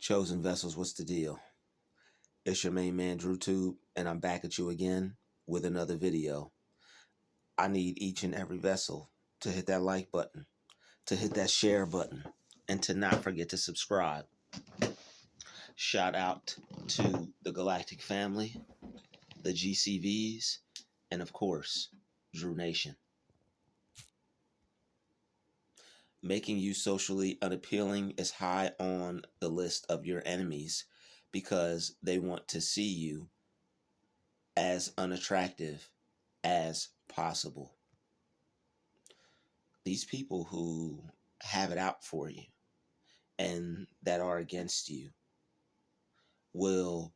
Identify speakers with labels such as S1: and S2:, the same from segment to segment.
S1: Chosen vessels, what's the deal? It's your main man, Druuill, and I'm back at you again with another video. I need each and every vessel to hit that like button, to hit that share button, and to not forget to subscribe. Shout out to the Galactic family, the GCVs, and of course, Drew Nation. Making you socially unappealing is high on the list of your enemies because they want to see you as unattractive as possible. These people who have it out for you and that are against you will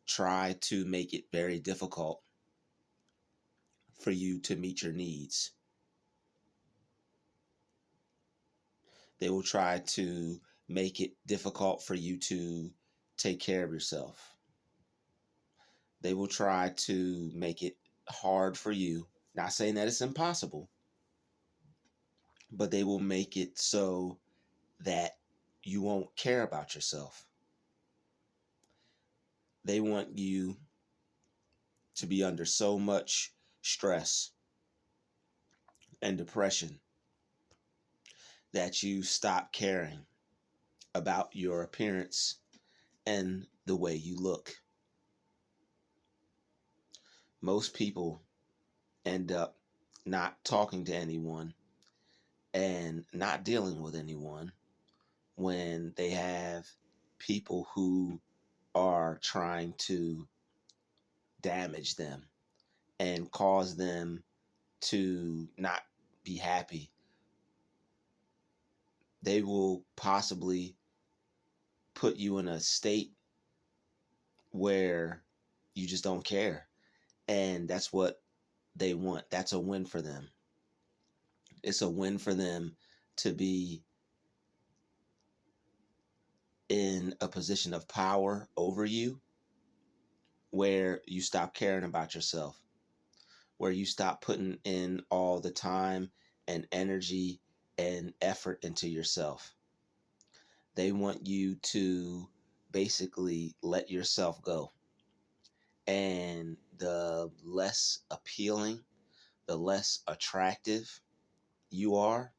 S1: try to make it very difficult for you to meet your needs. They will try to make it difficult for you to take care of yourself. They will try to make it hard for you. Not saying that it's impossible, but they will make it so that you won't care about yourself. They want you to be under so much stress and depression that you stop caring about your appearance and the way you look. Most people end up not talking to anyone and not dealing with anyone when they have people who are trying to damage them and cause them to not be happy. They will possibly put you in a state where you just don't care. And that's what they want. That's a win for them. It's a win for them to be in a position of power over you where you stop caring about yourself, where you stop putting in all the time and energy and effort into yourself. They want you to basically let yourself go. And the less appealing, the less attractive you are,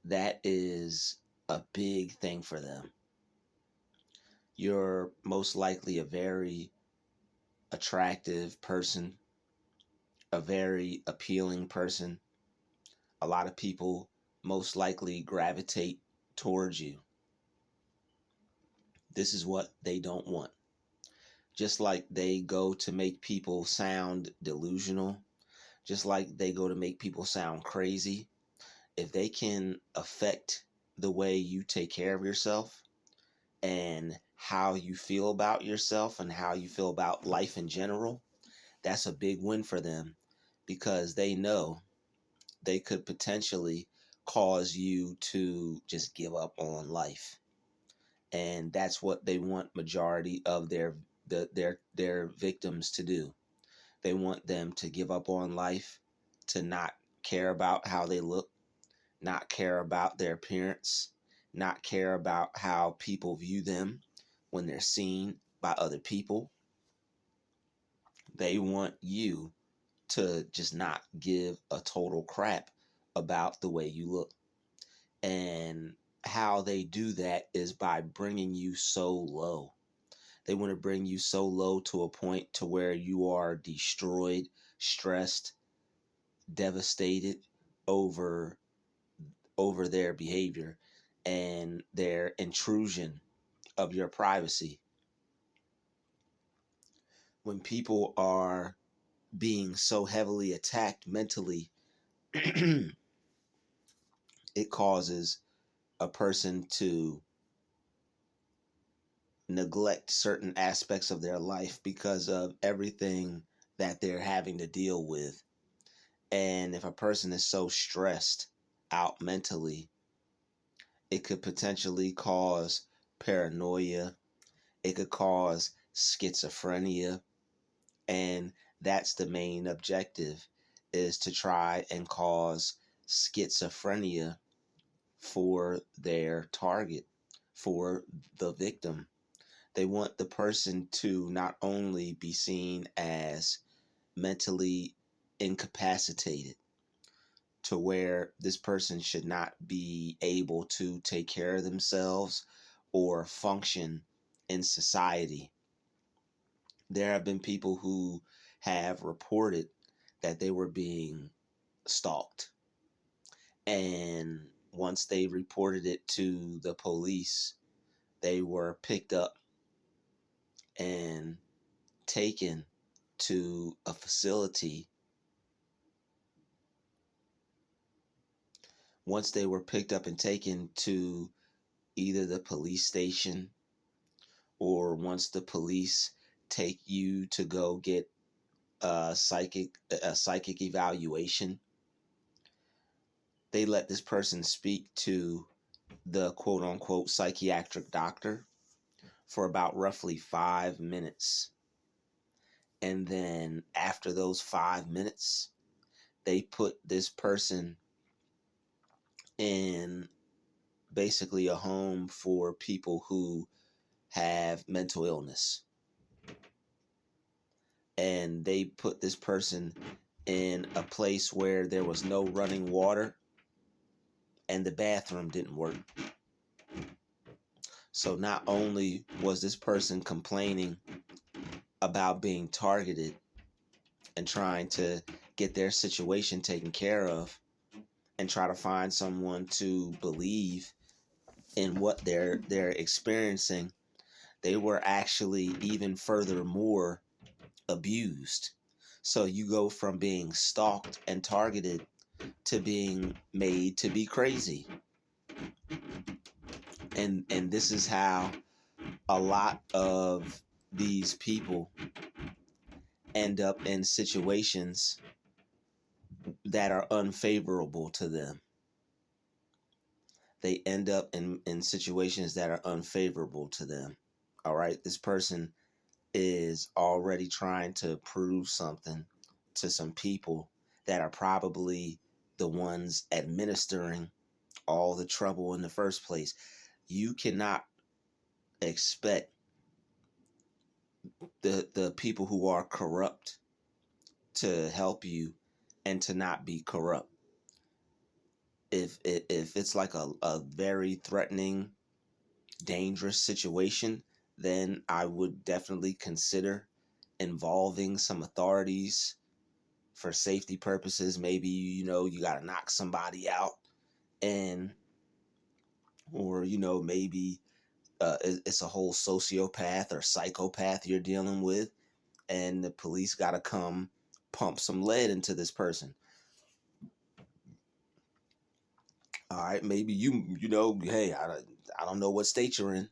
S1: that is a big thing for them. You're most likely a very attractive person, a very appealing person. A lot of people most likely gravitate towards you. This is what they don't want. Just like they go to make people sound delusional, just like they go to make people sound crazy, if they can affect the way you take care of yourself and how you feel about yourself and how you feel about life in general, that's a big win for them because they know they could potentially cause you to just give up on life. And that's what they want majority of their victims to do. They want them to give up on life, to not care about how they look, not care about their appearance, not care about how people view them when they're seen by other people. They want you to just not give a total crap about the way you look. And how they do that is by bringing you so low. They want to bring you so low to a point to where you are destroyed, stressed, devastated over their behavior and their intrusion of your privacy. When people are being so heavily attacked mentally, it causes a person to neglect certain aspects of their life because of everything that they're having to deal with. And if a person is so stressed out mentally, it could potentially cause paranoia. It could cause schizophrenia. And that's the main objective, is to try and cause schizophrenia for their target, for the victim. They want the person to not only be seen as mentally incapacitated, to where this person should not be able to take care of themselves or function in society. There have been people who have reported that they were being stalked. And once they reported it to the police, they were picked up and taken to a facility. Once they were picked up and taken to either the police station, or once the police take you to go get a psychic evaluation, they let this person speak to the quote unquote psychiatric doctor for about roughly 5 minutes. And then after those 5 minutes, they put this person in basically a home for people who have mental illness. And they put this person in a place where there was no running water and the bathroom didn't work. So not only was this person complaining about being targeted and trying to get their situation taken care of and try to find someone to believe in what they're experiencing, they were actually even furthermore abused. So you go from being stalked and targeted to being made to be crazy. And this is how a lot of these people end up in situations that are unfavorable to them. They end up in situations that are unfavorable to them. All right. This person is already trying to prove something to some people that are probably the ones administering all the trouble in the first place. You cannot expect the people who are corrupt to help you and to not be corrupt. If it's like a very threatening, dangerous situation, then I would definitely consider involving some authorities for safety purposes. Maybe, you got to knock somebody out, and, or, maybe it's a whole sociopath or psychopath you're dealing with, and the police got to come pump some lead into this person. All right, maybe hey, I don't know what state you're in.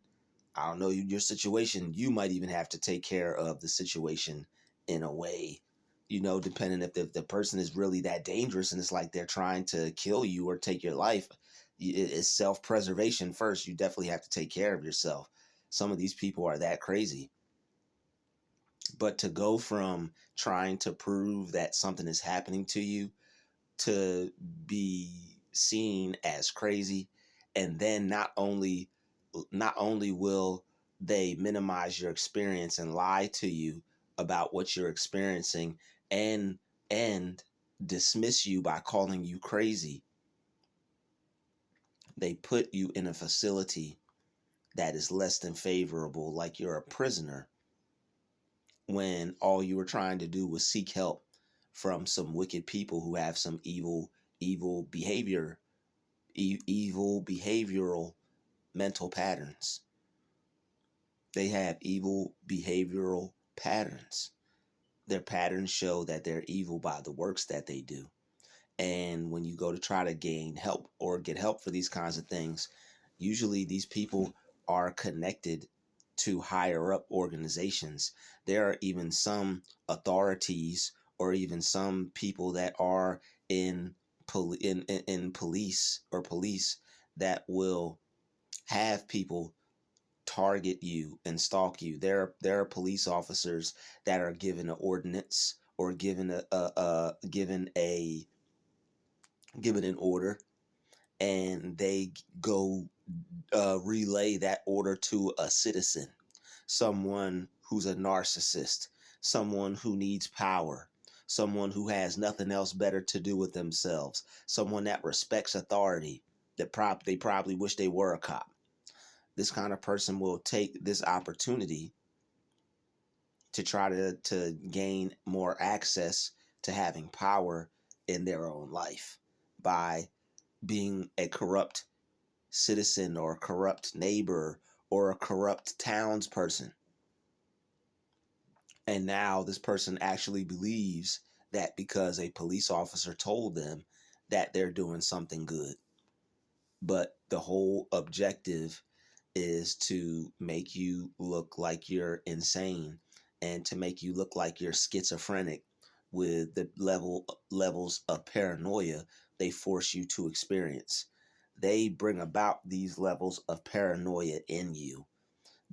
S1: I don't know your situation. You might even have to take care of the situation in a way, depending if the person is really that dangerous and it's like they're trying to kill you or take your life. It's self-preservation first. You definitely have to take care of yourself. Some of these people are that crazy. But to go from trying to prove that something is happening to you to be seen as crazy, and then not only will they minimize your experience and lie to you about what you're experiencing, and dismiss you by calling you crazy, they put you in a facility that is less than favorable, like you're a prisoner, when all you were trying to do was seek help from some wicked people who have some evil behavior, evil behavioral mental patterns. They have evil behavioral patterns. Their patterns show that they're evil by the works that they do. And when you go to try to gain help or get help for these kinds of things, usually these people are connected to higher up organizations. There are even some authorities or even some people that are in police or police that will have people target you and stalk you. There are police officers that are given an ordinance or given an order, and they go relay that order to a citizen. someone who's a narcissist, someone who needs power, someone who has nothing else better to do with themselves, someone that respects authority, they probably wish they were a cop. This kind of person will take this opportunity to try to gain more access to having power in their own life by being a corrupt citizen or a corrupt neighbor or a corrupt townsperson. And now this person actually believes that because a police officer told them that they're doing something good. But the whole objective is to make you look like you're insane and to make you look like you're schizophrenic with the levels of paranoia they force you to experience. They bring about these levels of paranoia in you.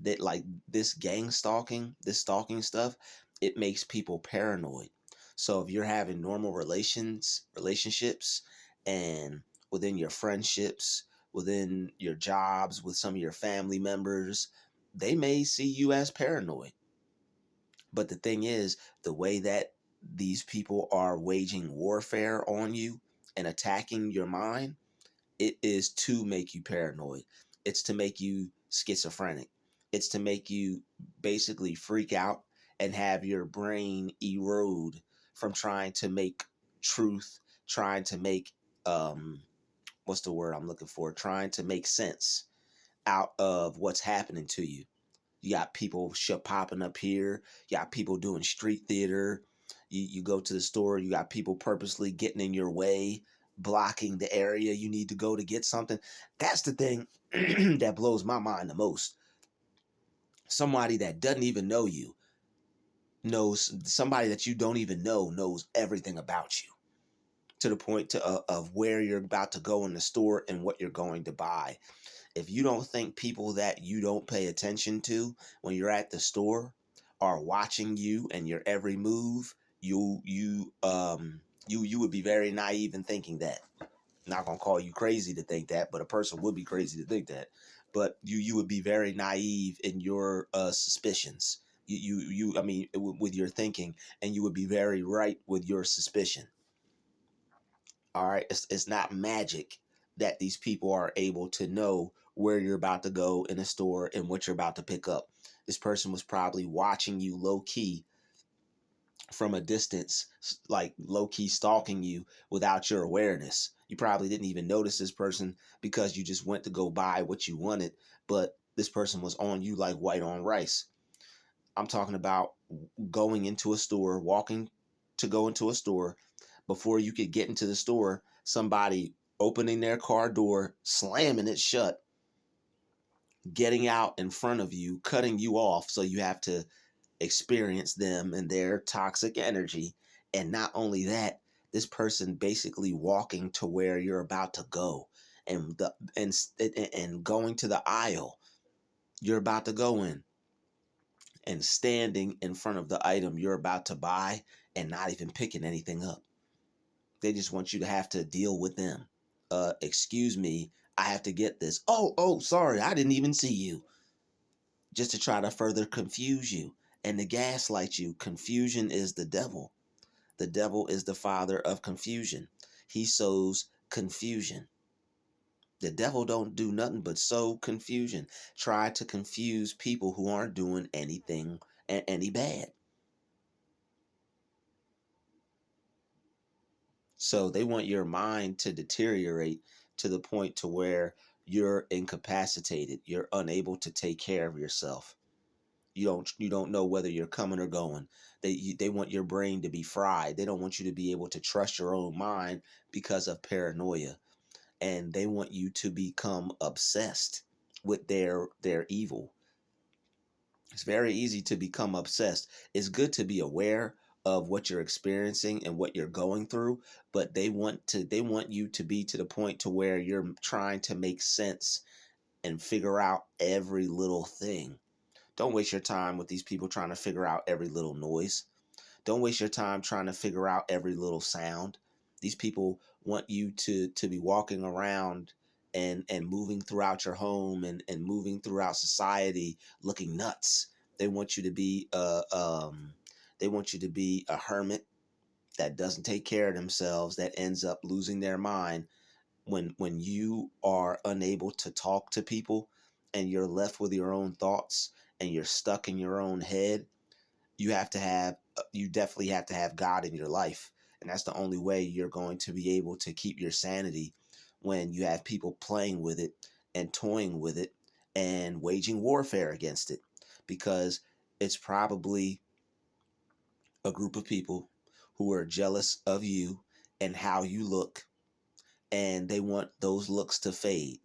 S1: That, like, this gang stalking, this stalking stuff, it makes people paranoid. So if you're having normal relationships, and within your friendships, within your jobs, with some of your family members, they may see you as paranoid. But the thing is, the way that these people are waging warfare on you and attacking your mind, it is to make you paranoid. It's to make you schizophrenic. It's to make you basically freak out and have your brain erode from trying to make truth, trying to make what's the word I'm looking for? Trying to make sense out of what's happening to you. You got people popping up here. You got people doing street theater. You go to the store. You got people purposely getting in your way, blocking the area you need to go to get something. That's the thing that blows my mind the most. Somebody that doesn't even know you knows, somebody that you don't even know knows everything about you, to the point of where you're about to go in the store and what you're going to buy. If you don't think people that you don't pay attention to when you're at the store are watching you and your every move, you would be very naive in thinking that. Not gonna call you crazy to think that, but a person would be crazy to think that. But you would be very naive in your suspicions. I mean, with your thinking, and you would be very right with your suspicion. All right, it's not magic that these people are able to know where you're about to go in a store and what you're about to pick up. This person was probably watching you low key from a distance, like low key stalking you without your awareness. You probably didn't even notice this person because you just went to go buy what you wanted, but this person was on you like white on rice. I'm talking about going into a store, walking to go into a store. Before you could get into the store, somebody opening their car door, slamming it shut, getting out in front of you, cutting you off, so you have to experience them and their toxic energy. And not only that, this person basically walking to where you're about to go, and going to the aisle you're about to go in, and standing in front of the item you're about to buy and not even picking anything up. They just want you to have to deal with them. Excuse me, I have to get this. Oh, sorry, I didn't even see you. Just to try to further confuse you and to gaslight you. Confusion is the devil. The devil is the father of confusion. He sows confusion. The devil don't do nothing but sow confusion. Try to confuse people who aren't doing anything any bad. So they want your mind to deteriorate to the point to where you're incapacitated. You're unable to take care of yourself. You don't know whether you're coming or going. They want your brain to be fried. They don't want you to be able to trust your own mind because of paranoia. And they want you to become obsessed with their evil. It's very easy to become obsessed. It's good to be aware of what you're experiencing and what you're going through, but they want you to be to the point to where you're trying to make sense and figure out every little thing. Don't waste your time with these people trying to figure out every little noise. Don't waste your time trying to figure out every little sound. These people want you to be walking around and moving throughout your home and moving throughout society looking nuts They want you to be they want you to be a hermit that doesn't take care of themselves, that ends up losing their mind when you are unable to talk to people and you're left with your own thoughts and you're stuck in your own head. You definitely have to have God in your life, and that's the only way you're going to be able to keep your sanity when you have people playing with it and toying with it and waging warfare against it, because it's probably a group of people who are jealous of you and how you look, and they want those looks to fade.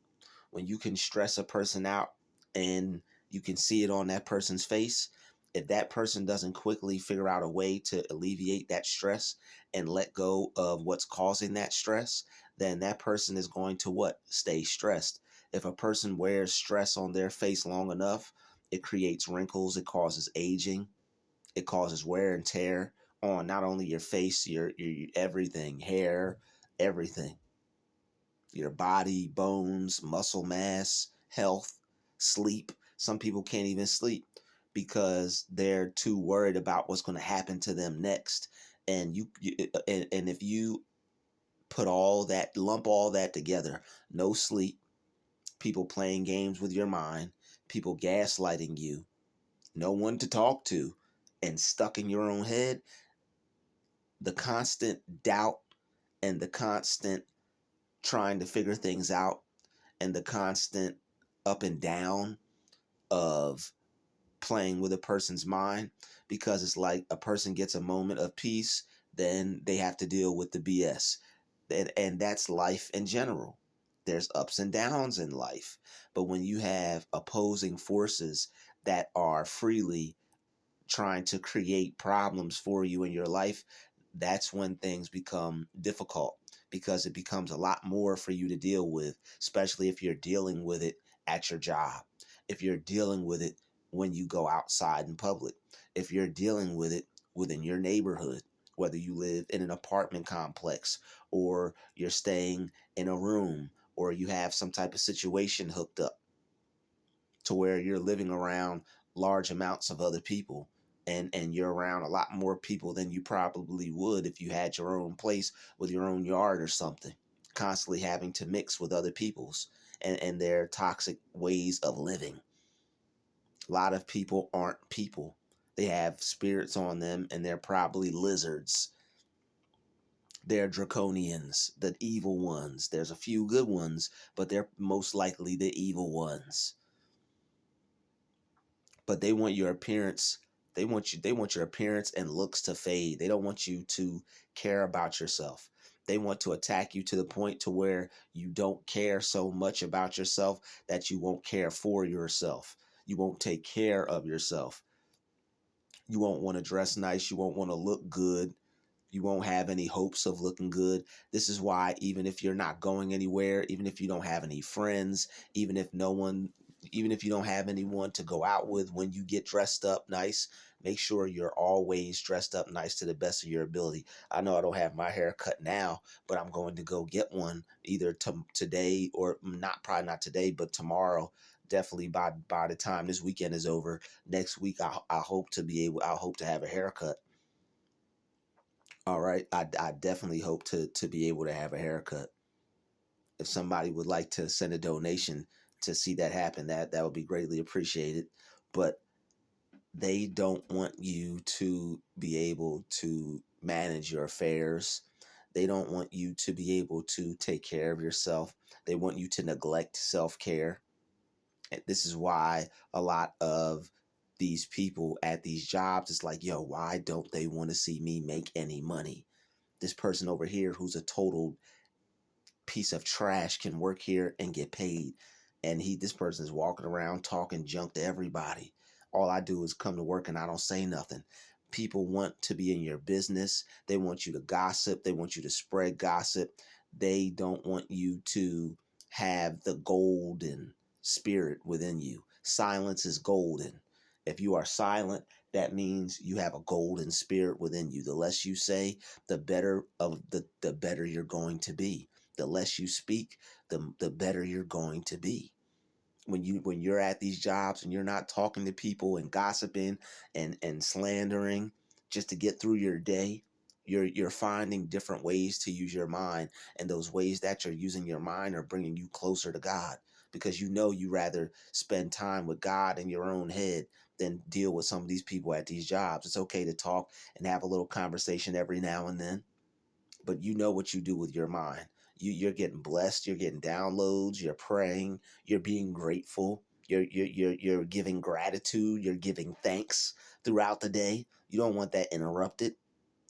S1: When you can stress a person out and you can see it on that person's face, if that person doesn't quickly figure out a way to alleviate that stress and let go of what's causing that stress, then that person is going to what? Stay stressed. If a person wears stress on their face long enough, it creates wrinkles, it causes aging, it causes wear and tear on not only your face, your everything, hair, everything, your body, bones, muscle mass, health, sleep. Some people can't even sleep because they're too worried about what's going to happen to them next. And if you lump all that together, no sleep, people playing games with your mind, people gaslighting you, no one to talk to, and stuck in your own head, the constant doubt and the constant trying to figure things out and the constant up and down of playing with a person's mind, because it's like a person gets a moment of peace, then they have to deal with the BS. And that's life in general. There's ups and downs in life. But when you have opposing forces that are freely trying to create problems for you in your life, that's when things become difficult, because it becomes a lot more for you to deal with, especially if you're dealing with it at your job, if you're dealing with it when you go outside in public, if you're dealing with it within your neighborhood, whether you live in an apartment complex or you're staying in a room or you have some type of situation hooked up to where you're living around large amounts of other people, and you're around a lot more people than you probably would if you had your own place with your own yard or something, constantly having to mix with other people's and their toxic ways of living. A lot of people aren't people. They have spirits on them, and they're probably lizards. They're draconians, the evil ones. There's a few good ones, but they're most likely the evil ones. But they want your appearance. They want your appearance and looks to fade. They don't want you to care about yourself. They want to attack you to the point to where you don't care so much about yourself that you won't care for yourself. You won't take care of yourself. You won't want to dress nice. You won't want to look good. You won't have any hopes of looking good. This is why, even if you're not going anywhere, even if you don't have any friends, even if no one, even if you don't have anyone to go out with, when you get dressed up nice, make sure you're always dressed up nice to the best of your ability. I know I don't have my hair cut now, but I'm going to go get one either today, or not, probably not today, but tomorrow. Definitely by the time this weekend is over, next week I hope to be able. I hope to have a haircut. All right. I definitely hope to be able to have a haircut. If somebody would like to send a donation to see that happen, that would be greatly appreciated. But they don't want you to be able to manage your affairs. They don't want you to be able to take care of yourself. They want you to neglect self-care. And this is why a lot of these people at these jobs, it's like, yo, why don't they want to see me make any money? This person over here who's a total piece of trash can work here and get paid. And this person is walking around talking junk to everybody. All I do is come to work and I don't say nothing. People want to be in your business. They want you to gossip. They want you to spread gossip. They don't want you to have the golden spirit within you. Silence is golden. If you are silent, that means you have a golden spirit within you. The less you say, the better the better you're going to be. The less you speak, the better you're going to be. when you're at these jobs and you're not talking to people and gossiping and slandering just to get through your day, you're finding different ways to use your mind, and those ways that you're using your mind are bringing you closer to God, because you know you rather spend time with God in your own head than deal with some of these people at these jobs. It's okay to talk and have a little conversation every now and then, but you know what you do with your mind. You're getting blessed, you're getting downloads, you're praying, you're being grateful, you're giving gratitude, you're giving thanks throughout the day. You don't want that interrupted.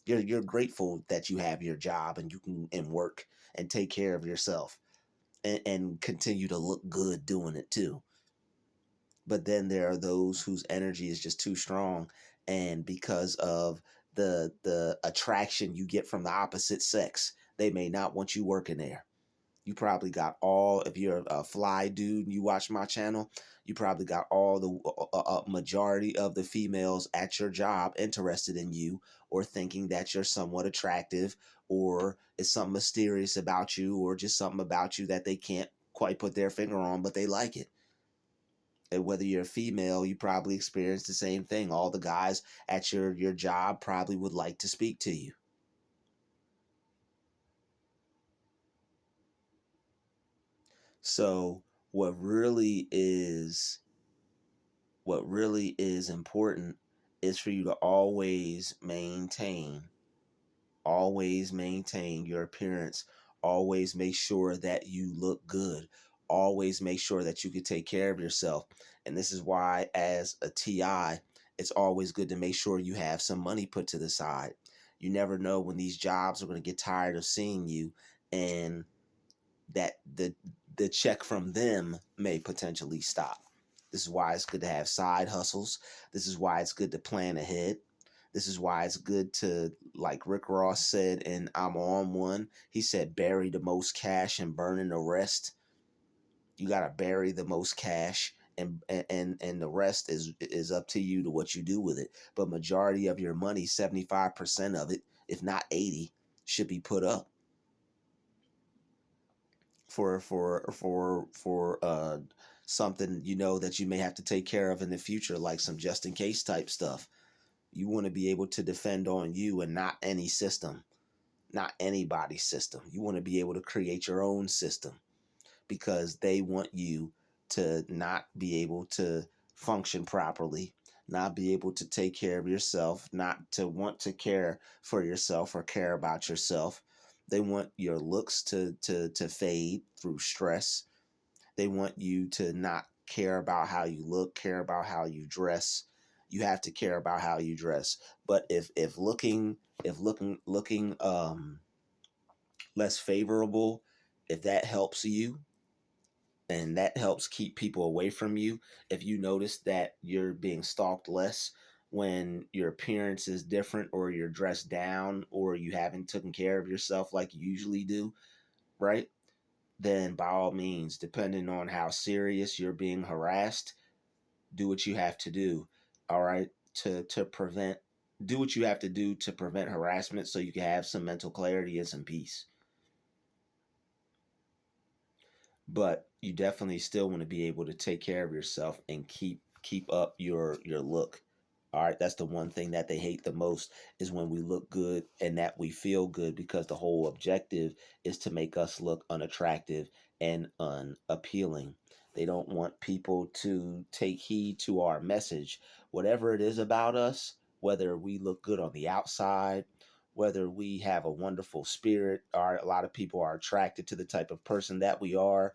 S1: You're grateful that you have your job and you can and work and take care of yourself, and continue to look good doing it too. But then there are those whose energy is just too strong, and because of the attraction you get from the opposite sex, they may not want you working there. You probably got all, if you're a fly dude and you watch my channel, you probably got all the majority of the females at your job interested in you, or thinking that you're somewhat attractive, or it's something mysterious about you, or just something about you that they can't quite put their finger on, but they like it. And whether you're a female, you probably experience the same thing. All the guys at your job probably would like to speak to you. So what really is important is for you to always maintain your appearance, always make sure that you look good, always make sure that you can take care of yourself. And this is why, as a TI, it's always good to make sure you have some money put to the side. You never know when these jobs are going to get tired of seeing you, and that the check from them may potentially stop. This is why it's good to have side hustles. This is why it's good to plan ahead. This is why it's good to, like Rick Ross said, and I'm on one. He said, bury the most cash and burning the rest. You gotta bury the most cash, and the rest is up to you to what you do with it. But majority of your money, 75% of it, if not 80, should be put up for something you know that you may have to take care of in the future, like some just in case type stuff. You want to be able to depend on you and not any system, not anybody's system. You want to be able to create your own system, because they want you to not be able to function properly, not be able to take care of yourself, not to want to care for yourself or care about yourself. They want your looks to fade through stress. They want you to not care about how you look, care about how you dress. You have to care about how you dress. But if looking less favorable, if that helps you and that helps keep people away from you, if you notice that you're being stalked less when your appearance is different, or you're dressed down, or you haven't taken care of yourself like you usually do, right? Then by all means, depending on how serious you're being harassed, do what you have to do. All right, to prevent do what you have to do to prevent harassment, so you can have some mental clarity and some peace. But you definitely still want to be able to take care of yourself and keep up your look. All right, that's the one thing that they hate the most, is when we look good and that we feel good, because the whole objective is to make us look unattractive and unappealing. They don't want people to take heed to our message, whatever it is about us, whether we look good on the outside, whether we have a wonderful spirit. Or a lot of people are attracted to the type of person that we are.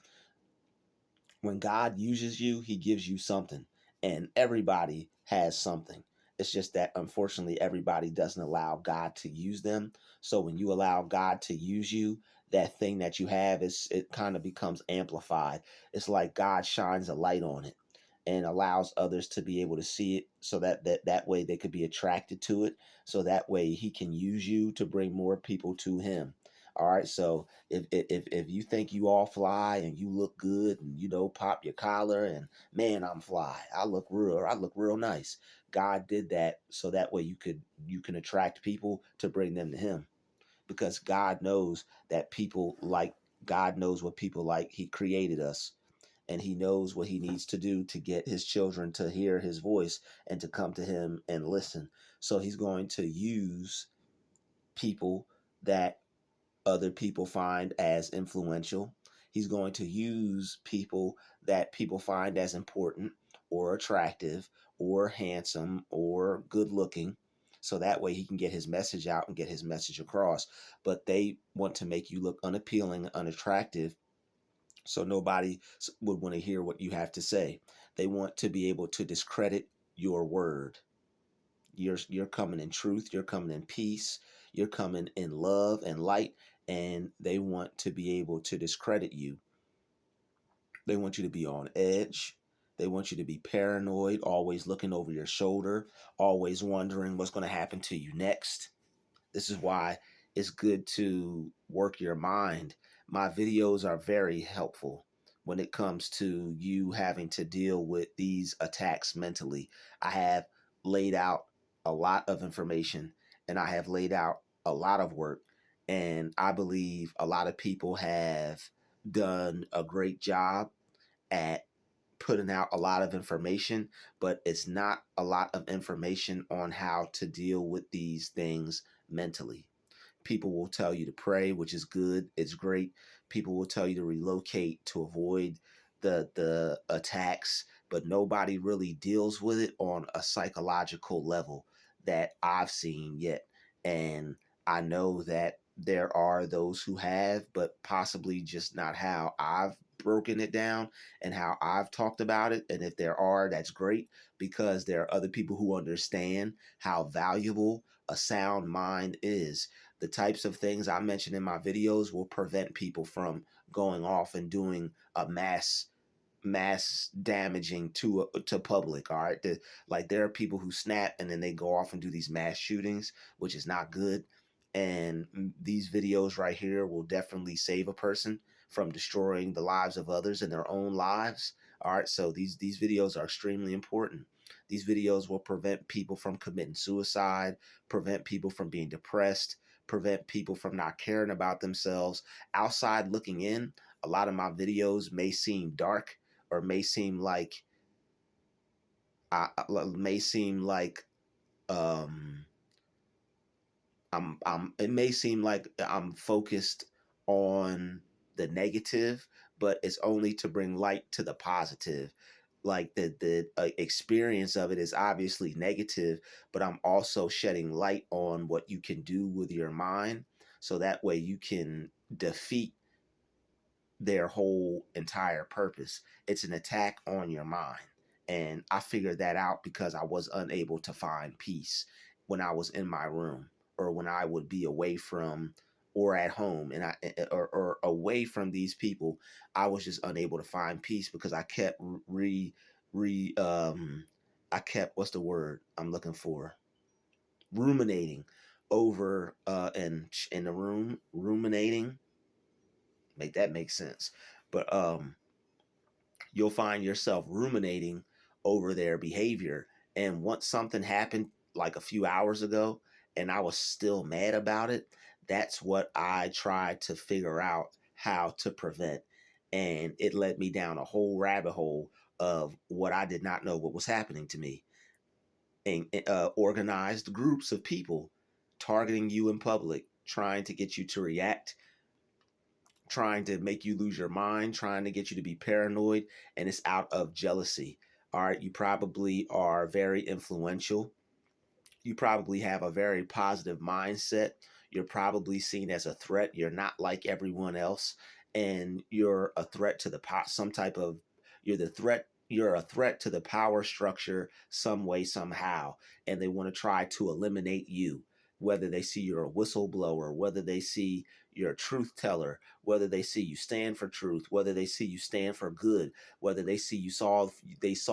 S1: When God uses you, he gives you something, and everybody has something. It's just that unfortunately everybody doesn't allow God to use them. So when you allow God to use you, that thing that you have, is it kind of becomes amplified. It's like God shines a light on it and allows others to be able to see it, so that way they could be attracted to it, so that way he can use you to bring more people to him. All right, so if you think you all fly and you look good and pop your collar and, man, I'm fly, I look real nice. God did that so that way you can attract people to bring them to him, because God knows that people like, God knows what people like. He created us, and he knows what he needs to do to get his children to hear his voice and to come to him and listen. So he's going to use people that other people find as influential. He's going to use people that people find as important or attractive or handsome or good looking. So that way he can get his message out and get his message across. But they want to make you look unappealing, unattractive, so nobody would want to hear what you have to say. They want to be able to discredit your word. You're coming in truth, you're coming in peace, you're coming in love and light, and they want to be able to discredit you. They want you to be on edge. They want you to be paranoid, always looking over your shoulder, always wondering what's going to happen to you next. This is why it's good to work your mind. My videos are very helpful when it comes to you having to deal with these attacks mentally. I have laid out a lot of information, and I have laid out a lot of work, and I believe a lot of people have done a great job at putting out a lot of information, but it's not a lot of information on how to deal with these things mentally. People will tell you to pray, which is good. It's great. People will tell you to relocate to avoid the attacks, but nobody really deals with it on a psychological level that I've seen yet. And I know that there are those who have, but possibly just not how I've broken it down and how I've talked about it. And if there are, that's great, because there are other people who understand how valuable a sound mind is. The types of things I mentioned in my videos will prevent people from going off and doing a mass damaging to public. All right, like there are people who snap and then they go off and do these mass shootings, which is not good. And these videos right here will definitely save a person from destroying the lives of others and their own lives. All right, so these videos are extremely important. These videos will prevent people from committing suicide, prevent people from being depressed, prevent people from not caring about themselves. Outside looking in, a lot of my videos may seem dark, or may seem like may seem like um I'm it may seem like I'm focused on the negative, but it's only to bring light to the positive. Like the experience of it is obviously negative, but I'm also shedding light on what you can do with your mind, so that way you can defeat their whole entire purpose. It's an attack on your mind. And I figured that out because I was unable to find peace when I was in my room, or when I would be away from, or at home, and or away from these people. I was just unable to find peace because I kept re I kept, what's the word I'm looking for, ruminating over and in the room, ruminating, make that make sense. But you'll find yourself ruminating over their behavior. And once something happened like a few hours ago and I was still mad about it, that's what I tried to figure out how to prevent. And it led me down a whole rabbit hole of what I did not know what was happening to me. And organized groups of people targeting you in public, trying to get you to react, trying to make you lose your mind, trying to get you to be paranoid, and it's out of jealousy. All right, you probably are very influential. You probably have a very positive mindset. You're probably seen as a threat. You're not like everyone else, and you're a threat to the some type of, you're the threat. You're a threat to the power structure some way, somehow, and they want to try to eliminate you. Whether they see you're a whistleblower, whether they see you're a truth teller, whether they see you stand for truth, whether they see you stand for good, whether they saw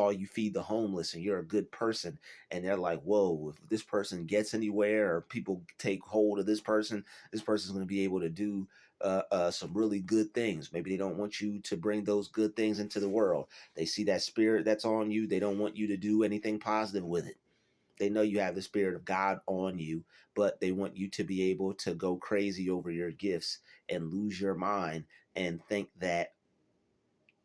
S1: you feed the homeless and you're a good person, and they're like, whoa, if this person gets anywhere or people take hold of this person's going to be able to do some really good things. Maybe they don't want you to bring those good things into the world. They see that spirit that's on you. They don't want you to do anything positive with it. They know you have the spirit of God on you, but they want you to be able to go crazy over your gifts and lose your mind and think that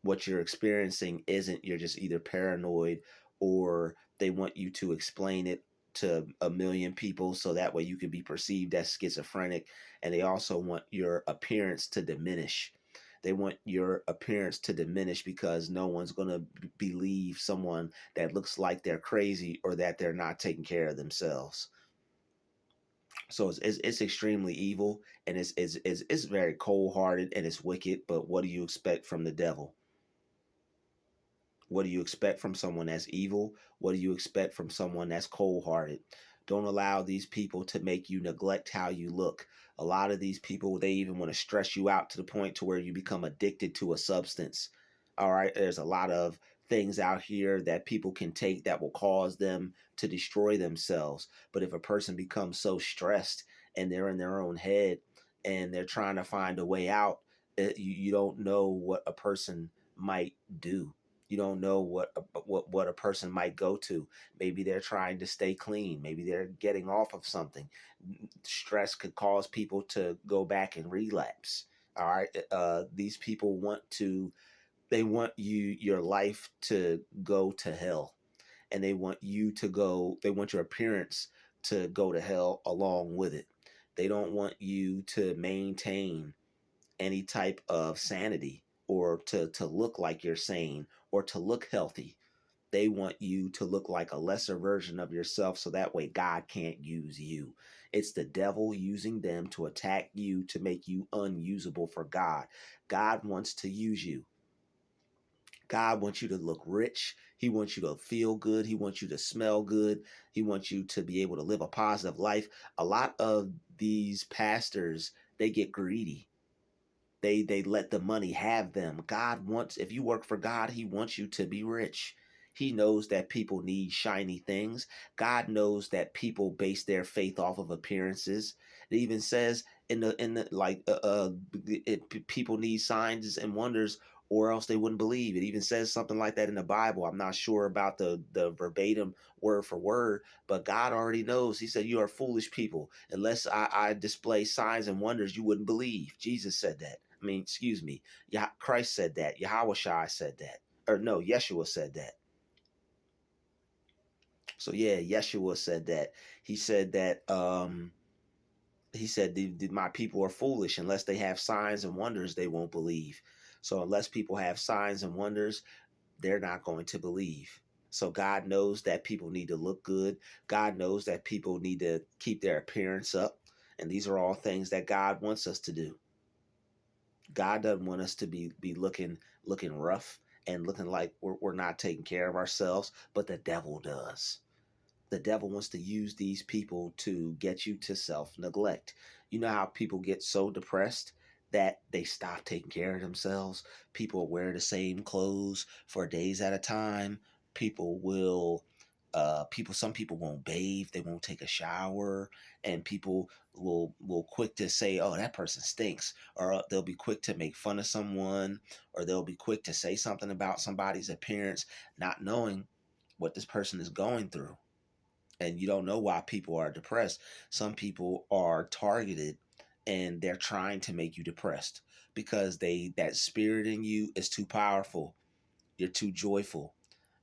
S1: what you're experiencing isn't, you're just either paranoid, or they want you to explain it to a million people so that way you can be perceived as schizophrenic. And they also want your appearance to diminish. They want your appearance to diminish because no one's going to believe someone that looks like they're crazy or that they're not taking care of themselves. So it's extremely evil, and it's very cold hearted, and it's wicked. But what do you expect from the devil? What do you expect from someone that's evil? What do you expect from someone that's cold hearted? Don't allow these people to make you neglect how you look. A lot of these people, they even want to stress you out to the point to where you become addicted to a substance. All right, there's a lot of things out here that people can take that will cause them to destroy themselves. But if a person becomes so stressed and they're in their own head and they're trying to find a way out, you don't know what a person might do. You don't know what a person might go to. Maybe they're trying to stay clean. Maybe they're getting off of something. Stress could cause people to go back and relapse. All right. These people they want your life to go to hell, and they want they want your appearance to go to hell along with it. They don't want you to maintain any type of sanity, or to look like you're sane, or to look healthy. They want you to look like a lesser version of yourself so that way God can't use you. It's the devil using them to attack you, to make you unusable for God. God wants to use you. God wants you to look rich. He wants you to feel good. He wants you to smell good. He wants you to be able to live a positive life. A lot of these pastors, they get greedy. They let the money have them. God wants, if you work for God, he wants you to be rich. He knows that people need shiny things. God knows that people base their faith off of appearances. It even says in the like people need signs and wonders, or else they wouldn't believe. It even says something like that in the Bible. I'm not sure about the verbatim word for word, but God already knows. He said, "You are foolish people. Unless I display signs and wonders, you wouldn't believe." Jesus said that. I mean, excuse me. Christ said that. Yahweh Shai said that. Or no, Yeshua said that. So yeah, Yeshua said that. He said that he said my people are foolish. Unless they have signs and wonders, they won't believe. So unless people have signs and wonders, they're not going to believe. So God knows that people need to look good. God knows that people need to keep their appearance up. And these are all things that God wants us to do. God doesn't want us to be looking rough and looking like we're not taking care of ourselves, but the devil does. The devil wants to use these people to get you to self neglect. You know how people get so depressed that they stop taking care of themselves? People wear the same clothes for days at a time. People will some people won't bathe, they won't take a shower, and people will quick to say, "Oh, that person stinks," or they'll be quick to make fun of someone, or they'll be quick to say something about somebody's appearance, not knowing what this person is going through. And you don't know why people are depressed. Some people are targeted, and they're trying to make you depressed because that spirit in you is too powerful. You're too joyful.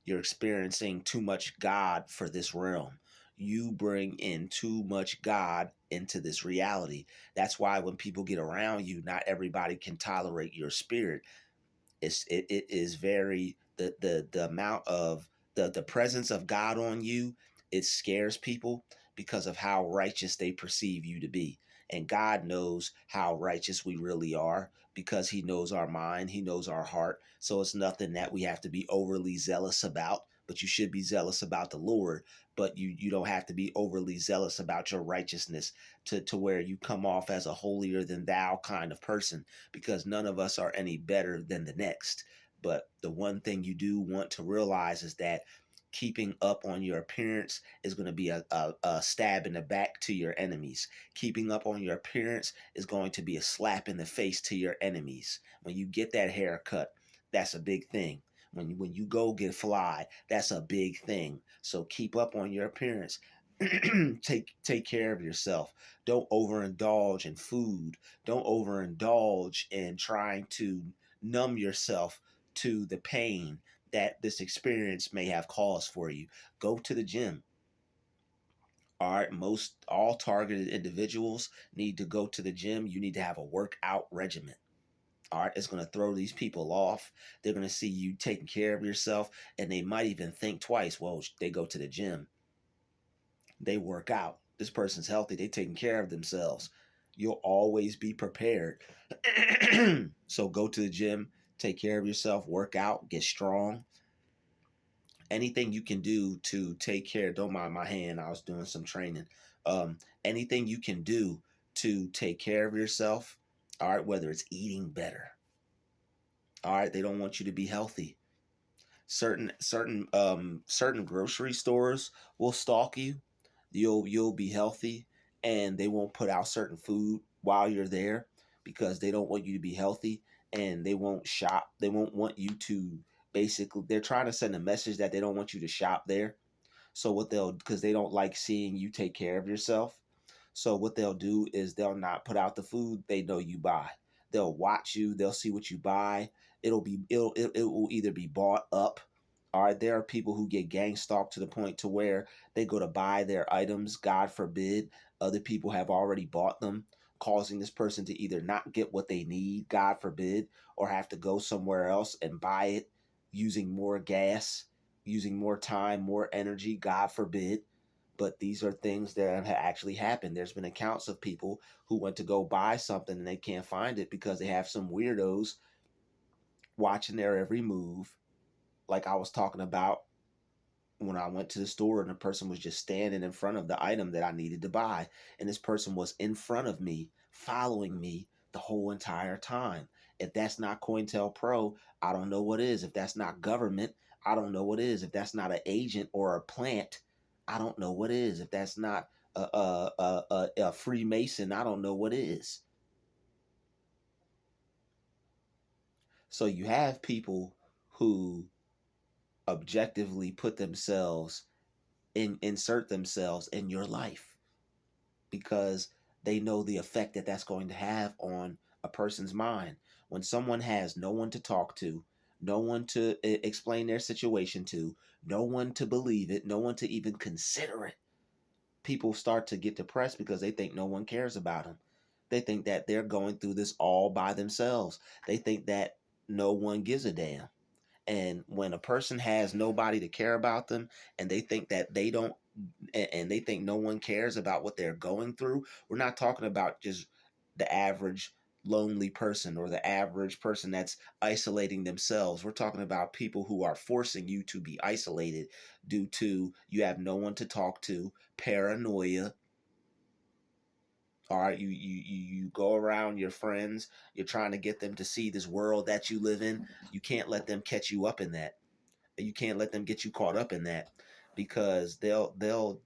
S1: You're experiencing too much God for this realm. You bring in too much God into this reality. That's why when people get around you, not everybody can tolerate your spirit. It is very the amount of the presence of God on you. It scares people because of how righteous they perceive you to be. And God knows how righteous we really are because he knows our mind, he knows our heart. So it's nothing that we have to be overly zealous about, but you should be zealous about the Lord. But you don't have to be overly zealous about your righteousness to where you come off as a holier than thou kind of person, because none of us are any better than the next. But the one thing you do want to realize is that keeping up on your appearance is going to be a stab in the back to your enemies. Keeping up on your appearance is going to be a slap in the face to your enemies. When you get that haircut, that's a big thing. When you go get fly, that's a big thing. So keep up on your appearance. Take care of yourself. Don't overindulge in food. Don't overindulge in trying to numb yourself to the pain that this experience may have caused for you. Go to the gym. All right, most all targeted individuals need to go to the gym. You need to have a workout regimen. All right, it's going to throw these people off. They're going to see you taking care of yourself, and they might even think twice. Well, they go to the gym, they work out. This person's healthy, they taking care of themselves. You'll always be prepared. So go to the gym, take care of yourself, work out, get strong. Anything you can do to take care, don't mind my hand, I was doing some training. Anything you can do to take care of yourself, all right, whether it's eating better, all right, they don't want you to be healthy. Certain grocery stores will stalk you. You'll be healthy, and they won't put out certain food while you're there because they don't want you to be healthy, and they won't shop. They won't want you to, basically, they're trying to send a message that they don't want you to shop there. So what they'll, because they don't like seeing you take care of yourself. So what they'll do is they'll not put out the food they know you buy. They'll watch you. They'll see what you buy. It will either be bought up. All right, there are people who get gang stalked to the point to where they go to buy their items. God forbid, other people have already bought them, causing this person to either not get what they need, God forbid, or have to go somewhere else and buy it using more gas, using more time, more energy, God forbid. But these are things that have actually happened. There's been accounts of people who went to go buy something and they can't find it because they have some weirdos watching their every move. Like I was talking about when I went to the store and the person was just standing in front of the item that I needed to buy. And this person was in front of me, following me the whole entire time. If that's not COINTELPRO, I don't know what is. If that's not government, I don't know what is. If that's not an agent or a plant, I don't know what is. If that's not a Freemason, I don't know what is. So you have people who objectively put themselves insert themselves in your life because they know the effect that that's going to have on a person's mind. When someone has no one to talk to, no one to explain their situation to, no one to believe it, no one to even consider it, people start to get depressed because they think no one cares about them. They think that they're going through this all by themselves. They think that no one gives a damn. And when a person has nobody to care about them and they think that they don't, and they think no one cares about what they're going through, we're not talking about just the average lonely person or the average person that's isolating themselves. We're talking about people who are forcing you to be isolated due to you have no one to talk to, paranoia. All right, you go around your friends, you're trying to get them to see this world that you live in. You can't let them catch you up in that. You can't let them get you caught up in that because they'll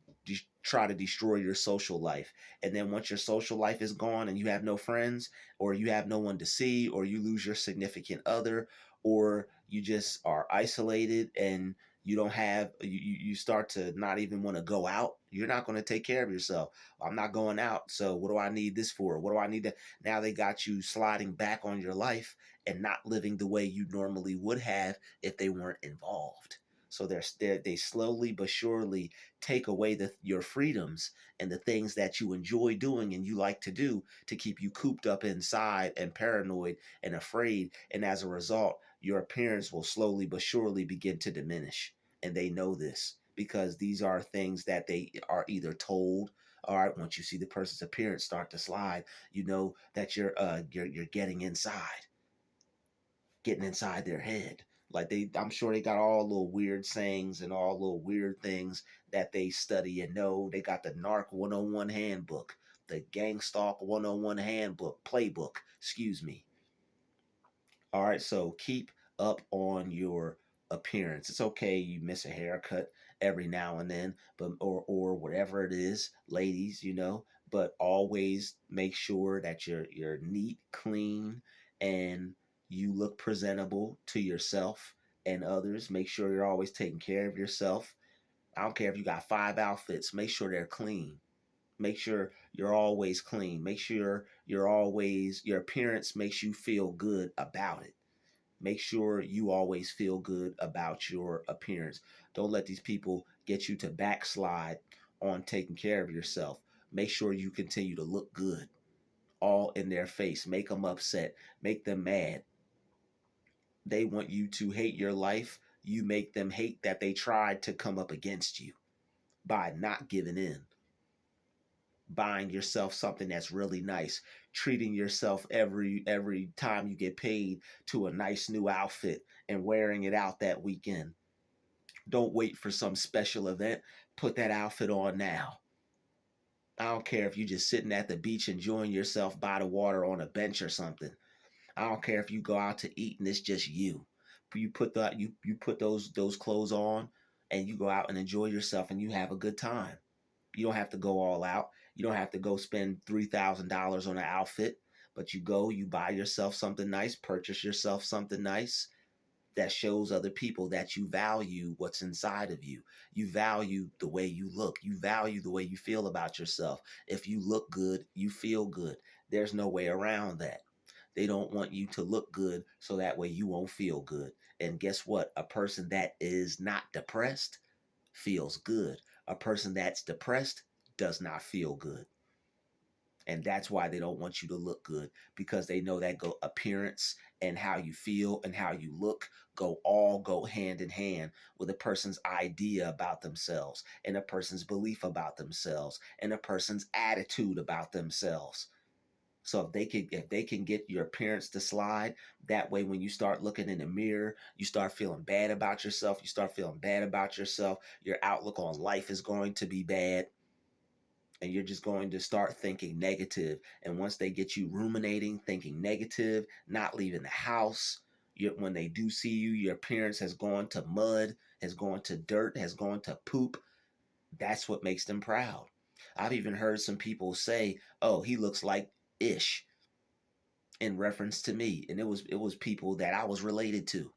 S1: try to destroy your social life. And then once your social life is gone and you have no friends or you have no one to see or you lose your significant other or you just are isolated and you don't have you start to not even want to go out, you're not going to take care of yourself. I'm not going out, so what do I need this for? What do I need to? Now they got you sliding back on your life and not living the way you normally would have if they weren't involved. So they slowly but surely take away your freedoms and the things that you enjoy doing and you like to do to keep you cooped up inside and paranoid and afraid. And as a result, your appearance will slowly but surely begin to diminish. And they know this because these are things that they are either told. All right, once you see the person's appearance start to slide, you know that you're getting inside their head. Like I'm sure they got all little weird sayings and all little weird things that they study and know. They got the Narc 101 handbook, the Gang Stalk 101 handbook, playbook, excuse me. All right, so keep up on your appearance. It's okay you miss a haircut every now and then, but or whatever it is, ladies, but always make sure that you're neat, clean, and you look presentable to yourself and others. Make sure you're always taking care of yourself. I don't care if you got 5 outfits, make sure they're clean. Make sure you're always clean. Make sure your appearance makes you feel good about it. Make sure you always feel good about your appearance. Don't let these people get you to backslide on taking care of yourself. Make sure you continue to look good all in their face. Make them upset, make them mad. They want you to hate your life. You make them hate that they tried to come up against you by not giving in, buying yourself something that's really nice, treating yourself every time you get paid to a nice new outfit and wearing it out that weekend. Don't wait for some special event. Put that outfit on now. I don't care if you're just sitting at the beach enjoying yourself by the water on a bench or something. I don't care if you go out to eat and it's just you. You put those clothes on and you go out and enjoy yourself and you have a good time. You don't have to go all out. You don't have to go spend $3,000 on an outfit, but you go, you buy yourself something nice, purchase yourself something nice that shows other people that you value what's inside of you. You value the way you look. You value the way you feel about yourself. If you look good, you feel good. There's no way around that. They don't want you to look good so that way you won't feel good. And guess what? A person that is not depressed feels good. A person that's depressed does not feel good. And that's why they don't want you to look good, because they know that go appearance and how you feel and how you look go hand in hand with a person's idea about themselves and a person's belief about themselves and a person's attitude about themselves. So if they can get your appearance to slide, that way when you start looking in the mirror, you start feeling bad about yourself. You start feeling bad about yourself. Your outlook on life is going to be bad. And you're just going to start thinking negative. And once they get you ruminating, thinking negative, not leaving the house, when they do see you, your appearance has gone to mud, has gone to dirt, has gone to poop. That's what makes them proud. I've even heard some people say, "Oh, he looks like Ish," in reference to me, and it was people that I was related to,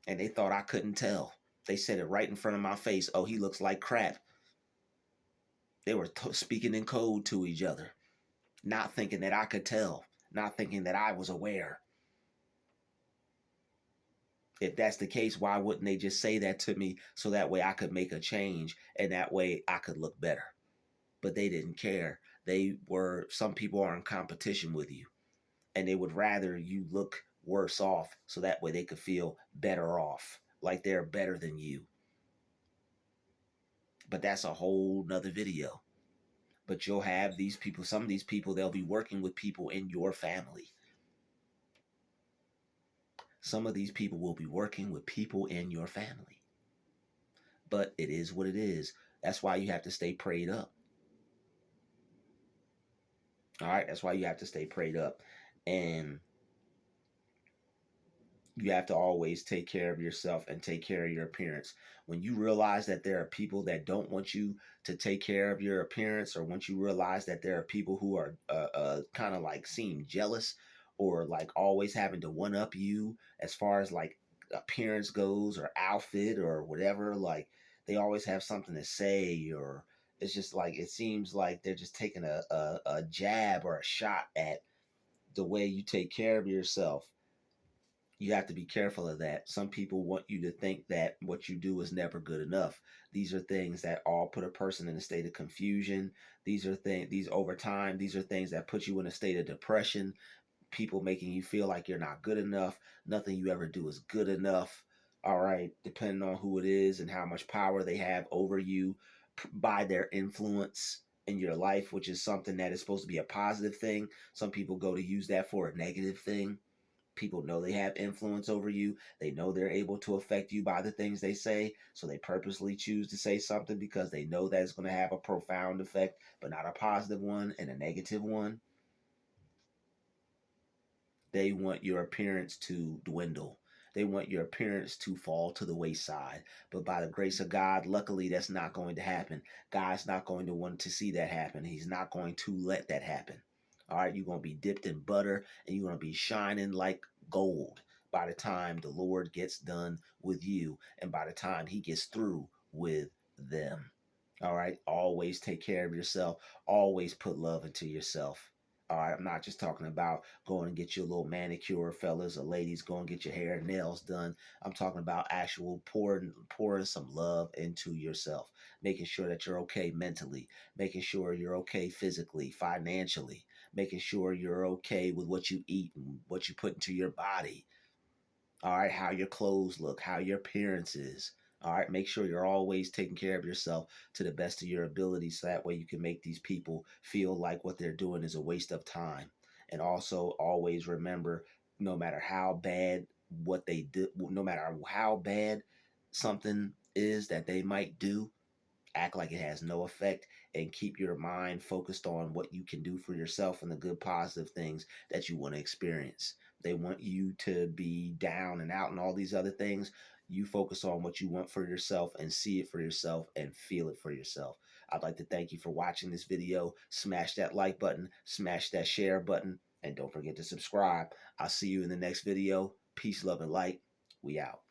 S1: and they thought I couldn't tell. They said it right in front of my face. "Oh, he looks like crap." They were speaking in code to each other, not thinking that I could tell, not thinking that I was aware. If that's the case, why wouldn't they just say that to me so that way I could make a change and that way I could look better? But they didn't care. Some people are in competition with you, and they would rather you look worse off so that way they could feel better off, like they're better than you. But that's a whole nother video. But you'll have these people, some of these people, they'll be working with people in your family. Some of these people will be working with people in your family. But it is what it is. That's why you have to stay prayed up. All right. That's why you have to stay prayed up. And you have to always take care of yourself and take care of your appearance. When you realize that there are people that don't want you to take care of your appearance, or once you realize that there are people who are kind of like seem jealous or like always having to one up you as far as like appearance goes or outfit or whatever, like they always have something to say, or it's just like it seems like they're just taking a jab or a shot at the way you take care of yourself. You have to be careful of that. Some people want you to think that what you do is never good enough. These are things that all put a person in a state of confusion. These over time, these are things that put you in a state of depression. People making you feel like you're not good enough. Nothing you ever do is good enough. All right, depending on who it is and how much power they have over you by their influence in your life, which is something that is supposed to be a positive thing. Some people go to use that for a negative thing. People know they have influence over you. They know they're able to affect you by the things they say. So they purposely choose to say something because they know that it's going to have a profound effect, but not a positive one and a negative one. They want your appearance to dwindle. They want your appearance to fall to the wayside. But by the grace of God, luckily, that's not going to happen. God's not going to want to see that happen. He's not going to let that happen. All right, you're going to be dipped in butter and you're going to be shining like gold by the time the Lord gets done with you and by the time he gets through with them. All right, always take care of yourself. Always put love into yourself. All right, I'm not just talking about going and get you a little manicure, fellas or ladies, go and get your hair and nails done. I'm talking about actual pouring some love into yourself, making sure that you're okay mentally, making sure you're okay physically, financially, making sure you're okay with what you eat and what you put into your body. All right, how your clothes look, how your appearance is. All right, make sure you're always taking care of yourself to the best of your ability so that way you can make these people feel like what they're doing is a waste of time. And also always remember, no matter how bad what they do, no matter how bad something is that they might do, act like it has no effect and keep your mind focused on what you can do for yourself and the good positive things that you want to experience. They want you to be down and out and all these other things. You focus on what you want for yourself and see it for yourself and feel it for yourself. I'd like to thank you for watching this video. Smash that like button, smash that share button, and don't forget to subscribe. I'll see you in the next video. Peace, love, and light. We out.